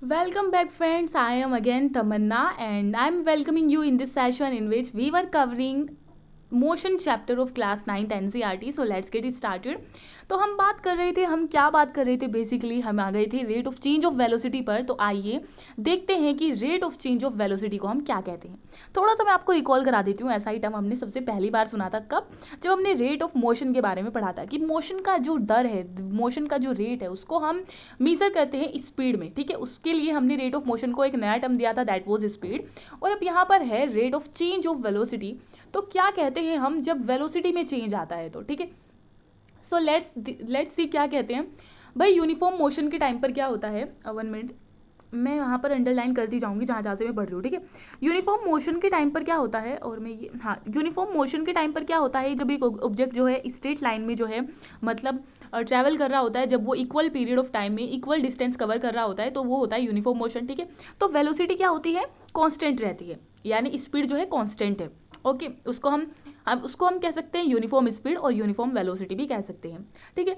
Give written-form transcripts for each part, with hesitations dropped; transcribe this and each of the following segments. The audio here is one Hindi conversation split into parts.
Welcome back, friends. I am again Tamanna, and I'm welcoming you in this session in which we were covering motion chapter of class 9th NCERT. So let's get started. तो हम बात कर रहे थे, हम क्या बात कर रहे थे, बेसिकली हम आ गए थे rate of change of velocity पर. तो आइए देखते हैं कि rate of change of velocity को हम क्या कहते हैं. थोड़ा सा मैं आपको रिकॉल करा देती हूँ. ऐसा ही टर्म हमने सबसे पहली बार सुना था कब, जब हमने रेट ऑफ मोशन के बारे में पढ़ा था कि मोशन का जो दर है, मोशन का जो रेट है, उसको हम मीजर करते हैं स्पीड में. ठीक है, उसके लिए हमने रेट ऑफ मोशन को एक नया टर्म दिया था, दैट वॉज स्पीड. और अब यहाँ पर है rate of change of velocity. तो क्या कहते हैं हम जब वेलोसिटी में चेंज आता है तो. ठीक है, सो लेट्स सी क्या कहते हैं भाई. यूनिफॉर्म मोशन के टाइम पर क्या होता है, 1 मिनट मैं यहाँ पर अंडरलाइन करती जाऊँगी जहाँ जहाँ से मैं पढ़ रही हूँ. ठीक है, यूनिफॉर्म मोशन के टाइम पर क्या होता है, और मैं ये यूनिफॉर्म मोशन के टाइम पर क्या होता है, जब एक ऑब्जेक्ट जो है स्ट्रेट लाइन में जो है मतलब ट्रैवल कर रहा होता है, जब वो इक्वल पीरियड ऑफ टाइम में इक्वल डिस्टेंस कवर कर रहा होता है, तो वो होता है यूनिफॉर्म मोशन. ठीक है, तो वेलोसिटी क्या होती है, कॉन्स्टेंट रहती है, यानी स्पीड जो है कॉन्स्टेंट है. ओके, उसको हम कह सकते हैं यूनिफॉर्म स्पीड और यूनिफॉर्म वेलोसिटी भी कह सकते हैं. ठीक है,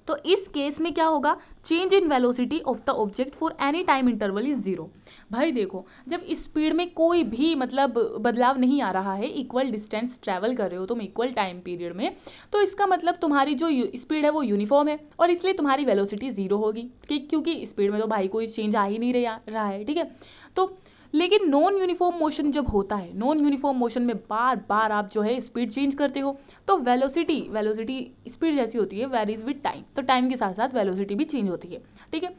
तो इस केस में क्या होगा, change in velocity of the object for any time interval is zero. भाई देखो, जब स्पीड में कोई भी मतलब बदलाव नहीं आ रहा है, इक्वल डिस्टेंस ट्रैवल कर रहे हो तुम इक्वल टाइम पीरियड में, तो इसका मतलब तुम्हारी जो स्पीड है वो यूनिफॉर्म है, और इसलिए तुम्हारी वेलोसिटी जीरो होगी. क्योंकि स्पीड में तो भाई कोई चेंज आ ही नहीं रहा है. ठीक है, तो लेकिन नॉन यूनिफॉर्म मोशन जब होता है, नॉन यूनिफॉर्म मोशन में बार बार आप जो है स्पीड चेंज करते हो, तो वेलोसिटी स्पीड जैसी होती है, वेरीज विद टाइम. तो टाइम के साथ साथ वेलोसिटी भी चेंज होती है. ठीक है,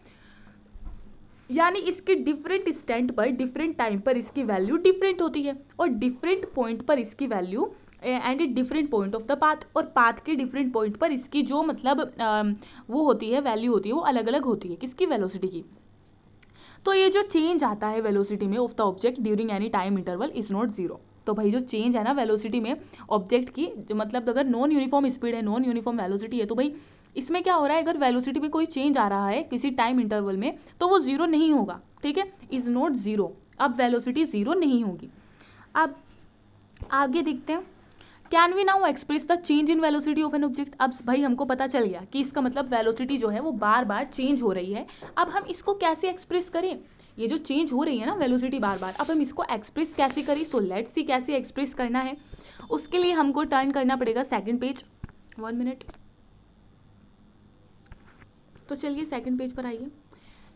यानी इसके डिफरेंट स्टैंड पर डिफरेंट टाइम पर इसकी वैल्यू डिफरेंट होती है, और डिफरेंट पॉइंट पर इसकी value and a different point of the path, और पाथ के डिफरेंट पॉइंट पर इसकी जो मतलब वो होती है, वैल्यू होती है, वो अलग अलग होती है किसकी, वेलोसिटी की. तो ये जो चेंज आता है वेलोसिटी में of the object during any time interval is not zero. तो भाई जो चेंज है ना वेलोसिटी में ऑब्जेक्ट की, मतलब अगर नॉन यूनिफॉर्म स्पीड है, नॉन यूनिफॉर्म वेलोसिटी है, तो भाई इसमें क्या हो रहा है, अगर वेलोसिटी में कोई चेंज आ रहा है किसी टाइम इंटरवल में, तो वो जीरो नहीं होगा. ठीक है, इज नॉट जीरो. अब वेलोसिटी जीरो नहीं होगी. अब आगे देखते हैं, can we now express the change in velocity of an object. अब भाई हमको पता चल गया कि इसका मतलब वेलोसिटी जो है वो बार बार चेंज हो रही है. अब हम इसको कैसे एक्सप्रेस करें, ये जो चेंज हो रही है ना वेलोसिटी बार बार, अब हम इसको एक्सप्रेस कैसे करें. सो लेट्स सी कैसे एक्सप्रेस करना है. उसके लिए हमको टर्न करना पड़ेगा सेकंड पेज. 1 मिनट, तो चलिए सेकंड पेज पर आइए.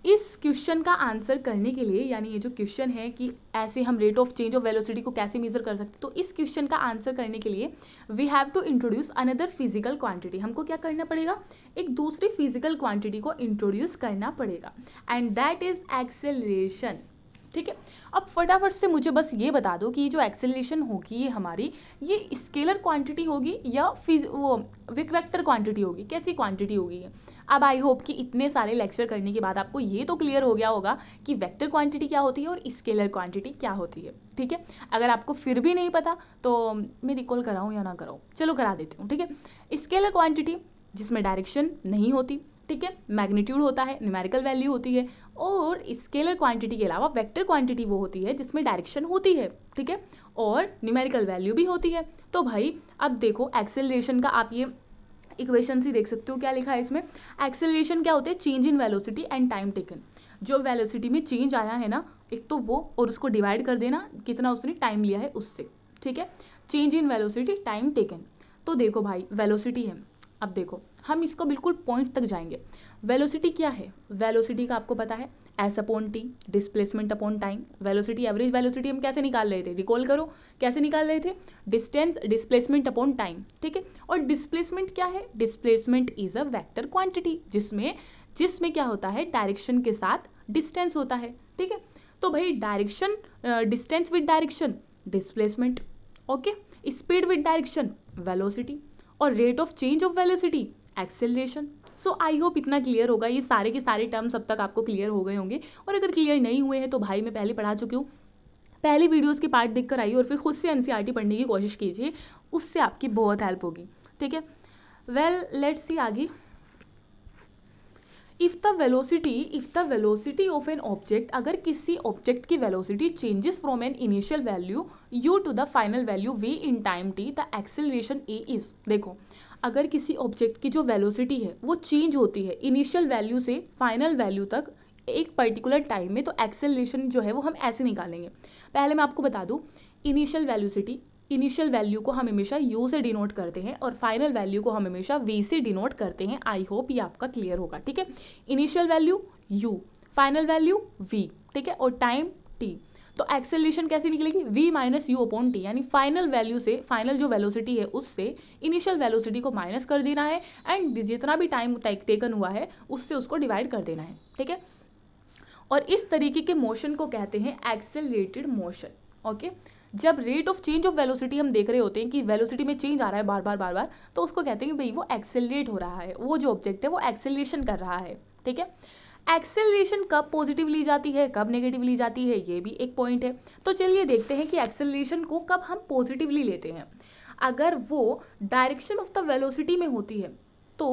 इस क्वेश्चन का आंसर करने के लिए, यानी ये जो क्वेश्चन है कि ऐसे हम rate of change of velocity को कैसे मेजर कर सकते हैं, तो इस क्वेश्चन का आंसर करने के लिए we have to introduce another physical quantity. हमको क्या करना पड़ेगा, एक दूसरी फिजिकल क्वांटिटी को इंट्रोड्यूस करना पड़ेगा, एंड दैट इज एक्सेलरेशन. ठीक है, अब फटाफट से मुझे बस ये बता दो कि ये जो एक्सेलरेशन होगी ये हमारी, ये स्केलर क्वांटिटी होगी या वो वेक्टर क्वांटिटी होगी, कैसी क्वांटिटी होगी ये. अब आई होप कि इतने सारे लेक्चर करने के बाद आपको ये तो क्लियर हो गया होगा कि वेक्टर क्वांटिटी क्या होती है और स्केलर क्वांटिटी क्या होती है. ठीक है, अगर आपको फिर भी नहीं पता तो मैं रिकॉल कराऊँ या ना कराऊँ, चलो करा देती हूँ. ठीक है, स्केलर क्वांटिटी जिसमें डायरेक्शन नहीं होती, ठीक है, मैग्नीट्यूड होता है, न्यूमेरिकल वैल्यू होती है, और स्केलर क्वांटिटी के अलावा वेक्टर क्वांटिटी वो होती है जिसमें डायरेक्शन होती है. ठीक है, और न्यूमेरिकल वैल्यू भी होती है. तो भाई अब देखो एक्सेलरेशन का आप ये इक्वेशन से देख सकते हो क्या लिखा है इसमें. एक्सेलरेशन क्या होते हैं, change in velocity and time taken. जो वेलोसिटी में चेंज आया है ना, एक तो वो, और उसको डिवाइड कर देना कितना उसने टाइम लिया है उससे. ठीक है, change in velocity time taken. तो देखो भाई वेलोसिटी है, अब देखो हम इसको बिल्कुल पॉइंट तक जाएंगे. वेलोसिटी क्या है, वेलोसिटी का आपको पता है S upon T, displacement upon time. Velocity, average velocity हम कैसे निकाल रहे थे, रिकॉल करो कैसे निकाल रहे थे, डिस्टेंस डिस्प्लेसमेंट अपॉन टाइम. ठीक है, और डिस्प्लेसमेंट क्या है, displacement is a vector quantity जिसमें जिसमें क्या होता है, डायरेक्शन के साथ डिस्टेंस होता है. ठीक है, तो भाई direction, distance with direction displacement, okay, speed with direction velocity, और rate of change of velocity acceleration. So I hope इतना क्लियर होगा, ये सारे के सारे टर्म्स अब तक आपको क्लियर हो गए होंगे. और अगर क्लियर नहीं हुए हैं तो भाई मैं पहले पढ़ा चुकी हूँ, पहली वीडियोस के पार्ट देखकर आइए और फिर खुद से एनसीईआरटी पढ़ने की कोशिश कीजिए, उससे आपकी बहुत हेल्प होगी. ठीक है, वेल लेट्स सी आगे. If the velocity of an object, अगर किसी ऑब्जेक्ट की velocity changes from an initial value u to the final value v in time t, the acceleration a is. देखो अगर किसी ऑब्जेक्ट की जो वेलोसिटी है वो चेंज होती है इनिशियल वैल्यू से फाइनल वैल्यू तक एक पर्टिकुलर टाइम में, तो एक्सेलरेशन जो है वो हम ऐसे निकालेंगे। पहले मैं आपको बता दूँ, इनिशियल वेलोसिटी, इनिशियल वैल्यू को हम हमेशा u से डिनोट करते हैं और फाइनल वैल्यू को हम हमेशा v से डिनोट करते हैं। आई होप ये आपका क्लियर होगा, ठीक है। Initial value u, final value v, ठीक है, और टाइम t। तो एक्सेलरेशन कैसे निकलेगी, v minus u upon T, यानी फाइनल वैल्यू से, फाइनल जो वेलोसिटी है उससे इनिशियल वेलोसिटी को माइनस कर देना है एंड जितना भी टाइम टेकन हुआ है उससे उसको डिवाइड कर देना है, ठीक है। और इस तरीके के मोशन को कहते हैं एक्सेलरेटेड मोशन, ओके। जब rate of change of velocity हम देख रहे होते हैं कि वेलोसिटी में चेंज आ रहा है बार बार, तो उसको कहते हैं कि भाई वो एक्सेलरेट हो रहा है, वो जो ऑब्जेक्ट है वो एक्सेलरेशन कर रहा है, ठीक है। एक्सेलरेशन कब पॉजिटिव ली जाती है, कब नेगेटिव ली जाती है, ये भी एक पॉइंट है। तो चलिए देखते हैं कि एक्सेलरेशन को कब हम पॉजिटिवली लेते हैं। अगर वो डायरेक्शन ऑफ द वेलोसिटी में होती है तो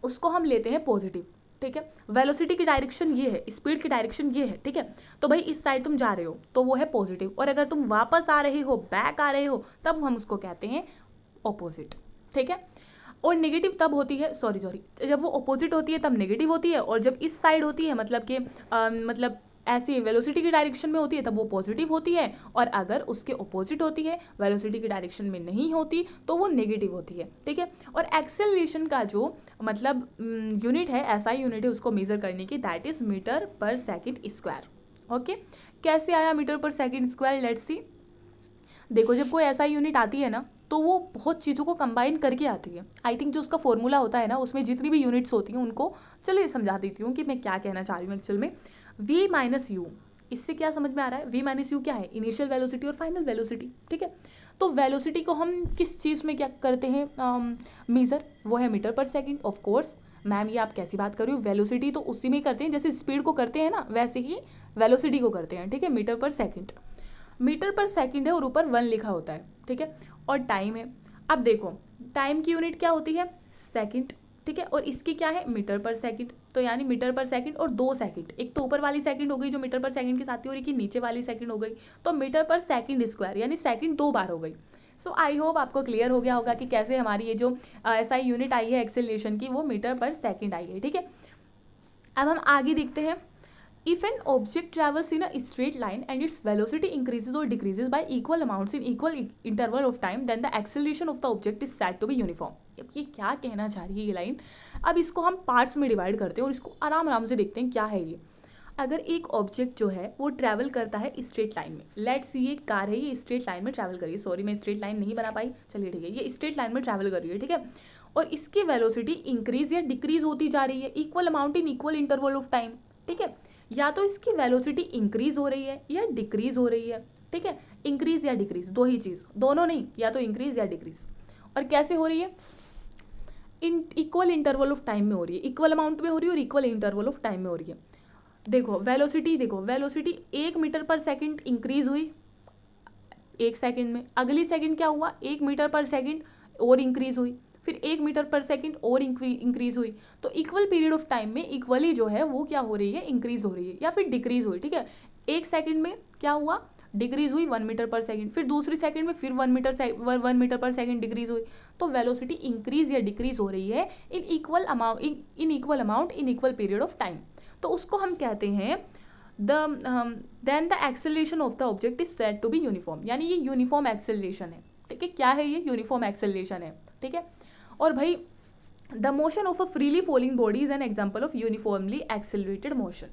उसको हम लेते हैं पॉजिटिव, ठीक है। वेलोसिटी की डायरेक्शन ये है, स्पीड की डायरेक्शन ये है, ठीक है। तो भाई इस साइड तुम जा रहे हो तो वो है पॉजिटिव, और अगर तुम वापस आ रहे हो, बैक आ रहे हो, तब हम उसको कहते हैं ऑपोजिट, ठीक है। और नेगेटिव तब होती है, सॉरी जब वो ऑपोजिट होती है तब नेगेटिव होती है, और जब इस साइड होती है मतलब कि मतलब ऐसी वेलोसिटी की डायरेक्शन में होती है तब वो पॉजिटिव होती है, और अगर उसके ऑपोजिट होती है, वेलोसिटी की डायरेक्शन में नहीं होती, तो वो नेगेटिव होती है, ठीक है। और एक्सेलरेशन का जो मतलब यूनिट है, ऐसा यूनिट है उसको मेजर करने की, दैट इज मीटर पर सेकेंड स्क्वायर, ओके। कैसे आया मीटर पर सेकेंड स्क्वायर, लेट्स सी। देखो जब कोई ऐसा यूनिट आती है ना तो वो बहुत चीज़ों को कंबाइन करके आती है। आई थिंक जो उसका फॉर्मूला होता है ना उसमें जितनी भी यूनिट्स होती हैं उनको, चलिए समझा देती हूँ कि मैं क्या कहना चाह रही हूँ एक्चुअल में। v माइनस यू, इससे क्या समझ में आ रहा है, v माइनस यू क्या है, इनिशियल वेलोसिटी और फाइनल वेलोसिटी, ठीक है। तो वेलोसिटी को हम किस चीज़ में क्या करते हैं मेजर, वो है मीटर पर सेकेंड। ऑफ कोर्स मैम ये आप कैसी बात कर रही हो, वेलोसिटी तो उसी में करते हैं जैसे स्पीड को करते हैं ना, वैसे ही वेलोसिटी को करते हैं, ठीक है। मीटर पर सेकेंड, मीटर पर सेकेंड है और ऊपर 1 लिखा होता है, ठीक है। और टाइम है, अब देखो टाइम की यूनिट क्या होती है, सेकंड, ठीक है। और इसकी क्या है, मीटर पर सेकंड। तो यानी मीटर पर सेकंड और 2 सेकंड, एक तो ऊपर वाली सेकंड हो गई जो मीटर पर सेकंड के साथ ही, और एक नीचे वाली सेकंड हो गई, तो मीटर पर सेकंड स्क्वायर, यानी सेकंड 2 बार हो गई। सो आई होप आपको क्लियर हो गया होगा कि कैसे हमारी ये जो ऐसा यूनिट आई है एक्सेलरेशन की, वो मीटर पर सेकंड आई है, ठीक है। अब हम आगे देखते हैं। If an object travels in a straight line and its velocity increases or decreases by equal amounts in equal interval of time, then the acceleration of the object is said to be uniform. अब ये क्या कहना चाह रही है ये लाइन, अब इसको हम पार्ट्स में डिवाइड करते हैं और इसको आराम आराम से देखते हैं क्या है ये। अगर एक ऑब्जेक्ट जो है वो ट्रैवल करता है स्ट्रेट लाइन में, लेट्स ये कार है, ये स्ट्रेट लाइन में ट्रैवल कर रही है, सॉरी मैं स्ट्रेट लाइन नहीं बना पाई, चलिए ठीक है, ये स्ट्रेट लाइन में ट्रैवल कर रही है, ठीक है। और इसकी वेलोसिटी इंक्रीज या डिक्रीज होती जा रही है, equal amount in equal interval of time, ठीक है। या तो इसकी वेलोसिटी इंक्रीज हो रही है या डिक्रीज हो रही है, ठीक है। इंक्रीज या डिक्रीज, दो ही चीज़, दोनों नहीं, या तो इंक्रीज या डिक्रीज। और कैसे हो रही है, in equal interval of time में हो रही है, इक्वल अमाउंट में हो रही है और इक्वल इंटरवल ऑफ टाइम में हो रही है। देखो velocity 1 metre per second increase हुई 1 सेकंड में, अगली सेकंड क्या हुआ, 1 मीटर पर सेकंड और इंक्रीज हुई, फिर 1 मीटर पर सेकंड और इंक्रीज हुई। तो इक्वल पीरियड ऑफ टाइम में इक्वली जो है वो क्या हो रही है, इंक्रीज हो रही है या फिर डिक्रीज हुई, ठीक है। 1 सेकंड में क्या हुआ, डिक्रीज हुई 1 मीटर पर सेकंड, फिर दूसरी सेकंड में फिर 1 मीटर पर सेकंड डिक्रीज हुई। तो वेलोसिटी इंक्रीज या डिक्रीज हो रही है in equal amount in equal period of time. तो उसको हम कहते हैं then the acceleration of the object is said to be uniform, यानी ये यूनिफॉर्म एक्सेलरेशन है, ठीक है। क्या है ये, यूनिफॉर्म एक्सेलरेशन है, ठीक है। और भाई the motion of a freely falling body is an example of uniformly accelerated motion.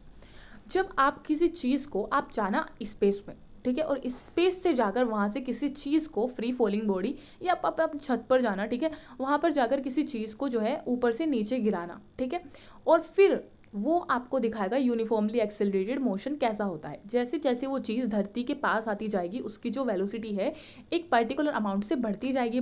जब आप किसी चीज़ को, आप जाना स्पेस में, ठीक है, और स्पेस से जाकर वहाँ से किसी चीज़ को, फ्री फॉलिंग बॉडी, या आप छत पर जाना, ठीक है, वहाँ पर जाकर किसी चीज़ को जो है ऊपर से नीचे गिराना, ठीक है, और फिर वो आपको दिखाएगा यूनिफॉर्मली एक्सेलरेटेड मोशन कैसा होता है। जैसे जैसे वो चीज़ धरती के पास आती जाएगी उसकी जो वेलोसिटी है एक पर्टिकुलर अमाउंट से बढ़ती जाएगी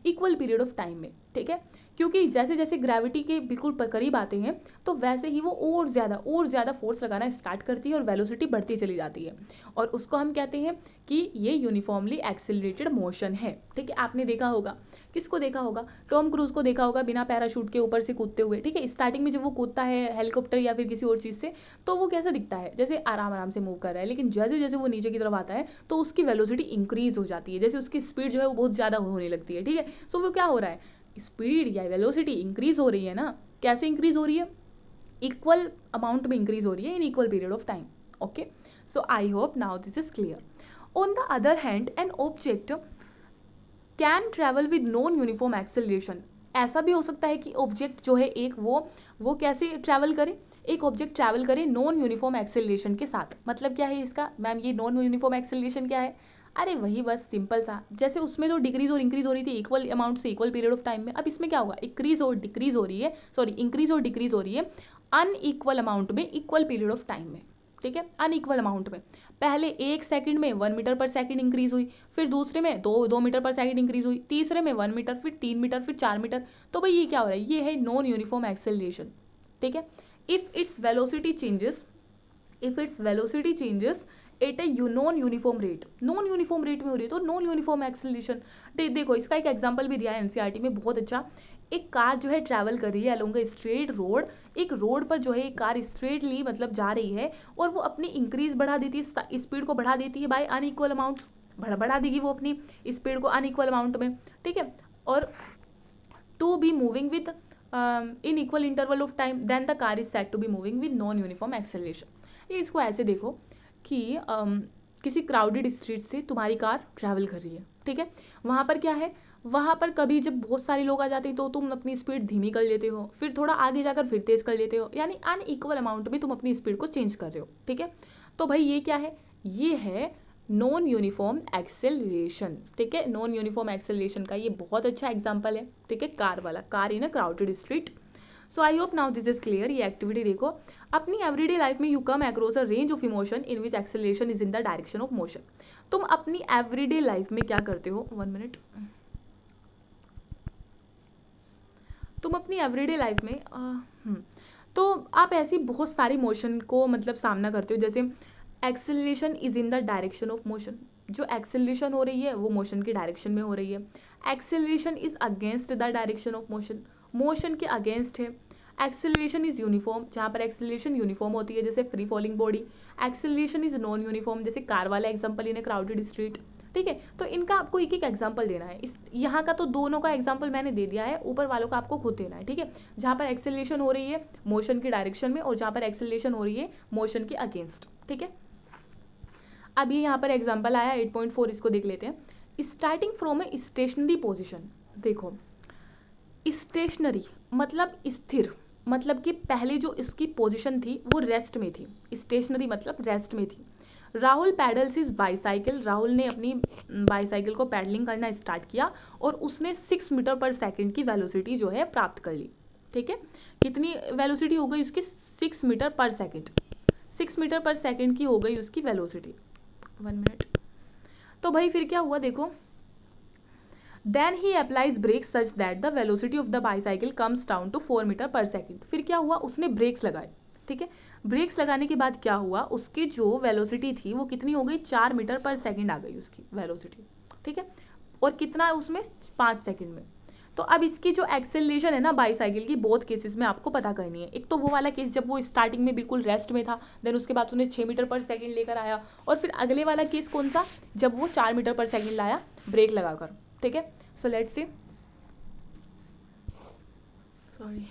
इक्वल पीरियड ऑफ टाइम में, ठीक है। क्योंकि जैसे जैसे ग्रेविटी के बिल्कुल करीब आते हैं तो वैसे ही वो और ज़्यादा फोर्स लगाना स्टार्ट करती है और वेलोसिटी बढ़ती चली जाती है, और उसको हम कहते हैं कि ये यूनिफॉर्मली एक्सेलरेटेड मोशन है, ठीक है। आपने देखा होगा, किसको देखा होगा, टॉम क्रूज को देखा होगा बिना पैराशूट के ऊपर से कूदते हुए, ठीक है। स्टार्टिंग में जब वो कूदता है हेलीकॉप्टर या फिर किसी और चीज़ से, तो वो कैसा दिखता है, जैसे आराम आराम से मूव कर रहा है, लेकिन जैसे जैसे वो नीचे की तरफ आता है तो उसकी वेलोसिटी इंक्रीज हो जाती है, जैसे उसकी स्पीड जो है वो बहुत ज़्यादा होने लगती है, ठीक है। सो वो क्या हो रहा है, स्पीड या वेलोसिटी इंक्रीज हो रही है ना, कैसे इंक्रीज हो रही है, इक्वल अमाउंट में इंक्रीज हो रही है in equal period of time. Okay, so I hope now this is clear. On the other hand an object can travel with non uniform acceleration. ऐसा भी हो सकता है कि ऑब्जेक्ट जो है एक वो कैसे ट्रैवल करे, एक ऑब्जेक्ट ट्रैवल करे नॉन यूनिफॉर्म एक्सेलरेशन के साथ. मतलब क्या है इसका मैम, ये नॉन यूनिफॉर्म एक्सेलरेशन क्या है? अरे वही बस सिंपल सा, जैसे उसमें तो डिक्रीज और इंक्रीज हो रही थी इक्वल अमाउंट से इक्वल पीरियड ऑफ टाइम में, अब इसमें क्या होगा, इंक्रीज और डिक्रीज हो रही है, सॉरी इंक्रीज और डिक्रीज हो रही है अनइक्वल अमाउंट में इक्वल पीरियड ऑफ टाइम में. ठीक है, अनइक्वल अमाउंट में. पहले 1 सेकंड में 1 मीटर पर सेकंड इंक्रीज हुई, फिर दूसरे में 2 मीटर पर सेकंड इंक्रीज हुई, तीसरे में 1 मीटर, फिर 3 मीटर, फिर 4 मीटर. तो भाई ये क्या हो रहा है, ये है नॉन यूनिफॉर्म एक्सेलरेशन. ठीक है, if its velocity changes at a non uniform rate, non uniform rate में हो रही है तो नॉन यूनिफॉर्म एक्सेलरेशन. देखो इसका एक एग्जांपल भी दिया है एनसीईआरटी में बहुत अच्छा. एक कार जो है ट्रैवल कर रही है अलोंग ए स्ट्रेट रोड, एक रोड पर जो है एक कार स्ट्रेटली मतलब जा रही है और वो अपनी इंक्रीज बढ़ा देती है, स्पीड को बढ़ा देती है बाय अनइक्वल अमाउंट्स. बढ़ा देगी वो अपनी स्पीड को अनइक्वल अमाउंट में. ठीक है, और to be moving with in equal interval of time, then the car is set to be moving with non uniform acceleration. ये इसको ऐसे देखो कि किसी क्राउडेड स्ट्रीट से तुम्हारी कार ट्रैवल कर रही है. ठीक है, वहाँ पर क्या है, वहाँ पर कभी जब बहुत सारे लोग आ जाते हैं तो तुम अपनी स्पीड धीमी कर लेते हो, फिर थोड़ा आगे जाकर फिर तेज़ कर लेते हो, यानी अनइक्वल अमाउंट में तुम अपनी स्पीड को चेंज कर रहे हो. ठीक है, तो भाई ये क्या है, ये है नॉन यूनिफॉर्म एक्सेलरेशन. ठीक है, नॉन यूनिफॉर्म एक्सेलरेशन का ये बहुत अच्छा एग्जाम्पल है. ठीक है, कार वाला, car in a crowded street. So I hope now this is clear. ये एक्टिविटी देखो, अपनी एवरीडे लाइफ में you come across a range of emotion in which acceleration is in the direction of motion. तुम अपनी एवरीडे लाइफ में क्या करते हो, 1 मिनट, तुम अपनी एवरीडे लाइफ में तो आप ऐसी बहुत सारी मोशन को मतलब सामना करते हो. जैसे acceleration is in the direction of motion, जो एक्सेलरेशन हो रही है वो मोशन की डायरेक्शन में हो रही है. Acceleration is against the direction of motion, motion के अगेंस्ट है. एक्सेलरेशन इज यूनिफॉर्म, जहाँ पर एक्सेलरेशन यूनिफॉर्म होती है जैसे free falling body. Acceleration is non uniform, जैसे कार वाला example in A crowded street. ठीक है, तो इनका आपको एक एक एग्जाम्पल देना है. इस यहाँ का तो दोनों का एग्जाम्पल मैंने दे दिया है, ऊपर वालों का आपको खुद देना है. ठीक है, जहाँ पर एक्सेलरेशन हो रही है मोशन की डायरेक्शन में और जहाँ पर एक्सेलरेशन हो रही है मोशन के अगेंस्ट. ठीक है, अब ये यहाँ पर एग्जाम्पल आया 8.4, इसको देख लेते हैं. Starting from a stationary position. देखो स्टेशनरी मतलब स्थिर, मतलब कि पहले जो इसकी पोजीशन थी वो रेस्ट में थी. स्टेशनरी मतलब रेस्ट में थी. Rahul paddles is bicycle, Rahul ने अपनी बाईसाइकिल को पैडलिंग करना स्टार्ट किया और उसने 6 मीटर पर सेकंड की वेलोसिटी जो है प्राप्त कर ली. ठीक है, कितनी वेलोसिटी हो गई उसकी, 6 metre per second. 6 metre per second की हो गई उसकी वेलोसिटी. 1 मिनट. तो भाई फिर क्या हुआ देखो, then he applies brakes such that the velocity of the bicycle comes down to 4 meter per second. फिर क्या हुआ, उसने ब्रेक्स लगाए. ठीक है, ब्रेक्स लगाने के बाद क्या हुआ, उसकी जो वेलोसिटी थी वो कितनी हो गई, 4 मीटर पर सेकंड आ गई उसकी वेलोसिटी. ठीक है, और कितना उसमें 5 सेकंड में. तो अब इसकी जो एक्सेलरेशन है ना बाईसाइकिल की, बोथ केसेस में आपको पता करनी है. एक तो वो वाला केस जब वो स्टार्टिंग में बिल्कुल रेस्ट में था, देन उसके बाद उसने 6 मीटर पर सेकंड लेकर आया, और फिर अगले वाला केस कौन सा, जब वो 4 मीटर पर सेकंड लाया ब्रेक लगाकर. ठीक है, सो लेट्स सी, सॉरी.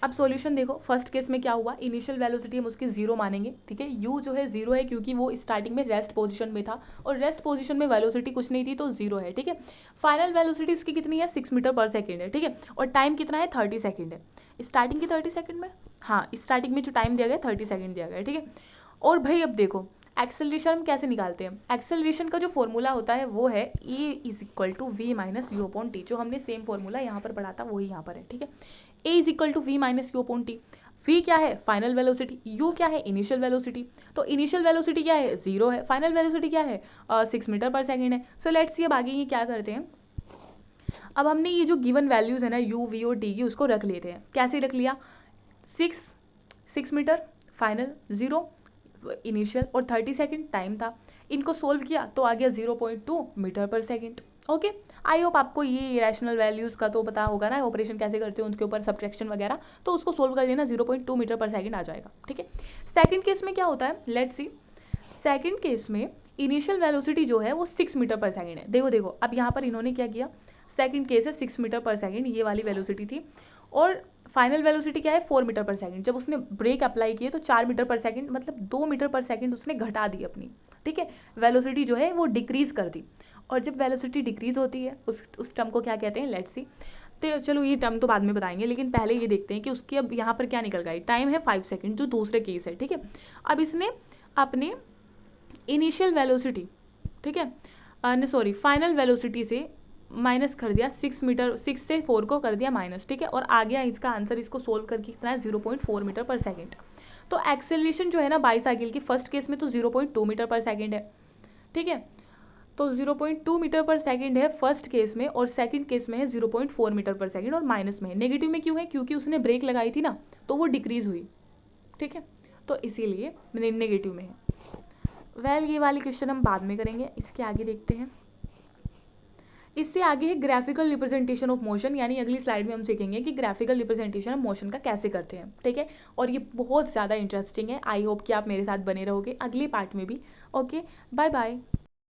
अब सॉल्यूशन देखो, फर्स्ट केस में क्या हुआ, इनिशियल वेलोसिटी हम उसकी 0 मानेंगे. ठीक है, u जो है 0 है क्योंकि वो स्टार्टिंग में रेस्ट पोजीशन में था और रेस्ट पोजीशन में वेलोसिटी कुछ नहीं थी तो 0 है. ठीक है, फाइनल वेलोसिटी उसकी कितनी है, 6 मीटर पर सेकंड है. ठीक है, और टाइम कितना है, 30 सेकंड है. स्टार्टिंग की 30 सेकंड में, हाँ स्टार्टिंग में जो टाइम दिया गया 30 सेकंड दिया गया. ठीक है, और भाई अब देखो एक्सेलरेशन हम कैसे निकालते हैं. एक्सेलरेशन का जो फॉर्मूला होता है वो है e is equal to v minus u upon t. जो हमने सेम फॉर्मूला यहाँ पर पढ़ा था वही यहाँ पर है. ठीक है, a is equal to v minus u upon t. v क्या है, फाइनल वेलोसिटी. u क्या है, इनिशियल वेलोसिटी. तो इनिशियल वेलोसिटी क्या है, 0 है. फाइनल वेलोसिटी क्या है, 6 मीटर पर सेकेंड है. सो लेट्स सी अब आगे ये क्या करते हैं. अब हमने ये जो गिवन वैल्यूज़ है ना u, v और t की, उसको रख लेते हैं. कैसे रख लिया, 6 मीटर फाइनल, 0 इनिशियल और 30 सेकंड टाइम था. इनको सोल्व किया तो आ गया 0.2 metre per second. Okay, I hope आपको ये रैशनल वैल्यूज़ का तो पता होगा ना, ऑपरेशन कैसे करते हैं उनके ऊपर, सब्ट्रैक्शन वगैरह, तो उसको सोल्व कर लेना, 0.2 मीटर पर सेकंड आ जाएगा. ठीक है, सेकंड केस में क्या होता है, लेट्स सी. सेकंड केस में इनिशियल वेलोसिटी जो है वो 6 मीटर पर सेकंड है. देखो अब यहाँ पर इन्होंने क्या किया, सेकंड केस है 6 मीटर पर सेकंड, ये वाली वेलोसिटी थी, और फाइनल वेलोसिटी क्या है 4 मीटर पर सेकंड। जब उसने ब्रेक अप्लाई किए तो 4 मीटर पर सेकंड मतलब 2 मीटर पर सेकंड उसने घटा दी अपनी, ठीक है, वेलोसिटी जो है वो डिक्रीज़ कर दी। और जब वेलोसिटी डिक्रीज़ होती है उस टर्म को क्या कहते हैं, लेट्स सी। तो चलो ये टर्म तो बाद में बताएंगे, लेकिन पहले ये देखते हैं कि उसकी अब यहाँ पर क्या निकल गई। टाइम है 5 सेकेंड जो दूसरे केस है, ठीक है। अब इसने अपने इनिशियल वेलोसिटी, ठीक है, सॉरी फाइनल वेलोसिटी से माइनस कर दिया 6 मीटर, 6 से 4 को कर दिया माइनस, ठीक है। और आ गया इसका आंसर, इसको सोल्व करके कितना है 0.4 मीटर पर सेकेंड। तो एक्सेलरेशन जो है ना बाईसाइकिल की फर्स्ट केस में तो 0.2 मीटर पर सेकेंड है, ठीक है। तो 0.2 मीटर पर सेकेंड है फर्स्ट केस में, और सेकंड केस में है 0.4 मीटर पर सेकेंड, और माइनस में है। नेगेटिव में क्यों है, क्योंकि उसने ब्रेक लगाई थी ना, तो वो डिक्रीज हुई, ठीक है, तो इसीलिए नेगेटिव में है। वेल ये वाली क्वेश्चन हम बाद में करेंगे, इसके आगे देखते हैं। इससे आगे है ग्राफिकल रिप्रेजेंटेशन ऑफ मोशन, यानी अगली स्लाइड में हम सीखेंगे कि ग्राफिकल रिप्रेजेंटेशन ऑफ मोशन का कैसे करते हैं, ठीक है। और ये बहुत ज़्यादा इंटरेस्टिंग है। आई होप कि आप मेरे साथ बने रहोगे अगले पार्ट में भी। Okay, bye bye.